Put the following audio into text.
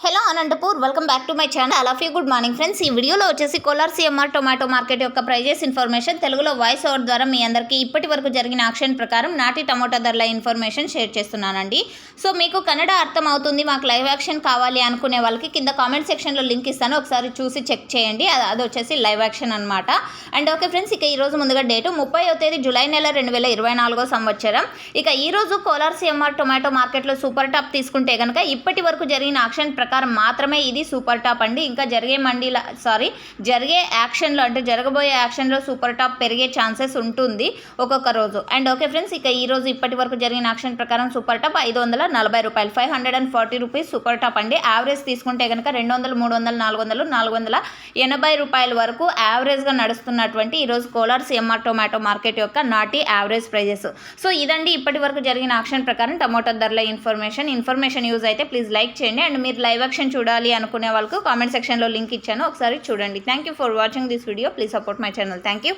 Hello Anantapur welcome back to my channel. All of you good morning friends. ఈ వీడియోలో వచ్చేసి Kolar CMR tomato market యొక్క prices information తెలుగులో voice over ద్వారా మీ అందరికీ ఇప్పటి వరకు జరిగిన ఆక్షన్ ప్రకారం నాటి టమోటా ధరల ఇన్ఫర్మేషన్ షేర్ చేస్తున్నానండి. సో మీకు కన్నడ అర్థం అవుతుంది, మాకు లైవ్ యాక్షన్ కావాలి అనుకునే వాళ్ళకి కింద కామెంట్ సెక్షన్లో లింక్ ఇస్తాను, ఒకసారి చూసి చెక్ చేయండి. అది వచ్చేసి లైవ్ యాక్షన్ అనమాట. అండ్ ఓకే ఫ్రెండ్స్, ఇక ఈరోజు ముందుగా డేటు 30వ తేదీ జూలై నెల 2024 సంవత్సరం. ఇక ఈరోజు కోలార్ సిఎంఆర్ టొమాటో మార్కెట్లో సూపర్ టాప్ తీసుకుంటే కనుక ఇప్పటి వరకు జరిగిన ఆక్షన్ మాత్రమే ఇది సూపర్ టాప్ అండి. ఇంకా జరిగే యాక్షన్లో అంటే జరగబోయే యాక్షన్లో సూపర్ టాప్ పెరిగే ఛాన్సెస్ ఉంటుంది ఒక్కొక్క రోజు. అండ్ ఓకే ఫ్రెండ్స్, ఇక ఈ రోజు ఇప్పటి వరకు జరిగిన యాక్షన్ ప్రకారం సూపర్ టాప్ 540 రూపాయలు, 540 రూపీస్ సూపర్ టాప్ అండి. యావరేజ్ తీసుకుంటే కనుక 200, 300, 400, 480 రూపాయల వరకు యావరేజ్గా నడుస్తున్నటువంటి ఈరోజు కోలార్ సిఎంఆర్ టొమాటో మార్కెట్ యొక్క నాటి యావరేజ్ ప్రైజెస్. సో ఇదండి ఇప్పటి వరకు జరిగిన యాక్షన్ ప్రకారం టమోటా ధరల ఇన్ఫర్మేషన్ యూజ్ అయితే ప్లీజ్ లైక్ చేయండి. అండ్ మీరు లైవ్ యాక్షన్ చూడాలి అనుకునే వాళ్ళకు కామెంట్ సెక్షన్లో లింక్ ఇచ్చాను, ఒకసారి చూడండి. Thank you for watching this video. Please support my channel. Thank you.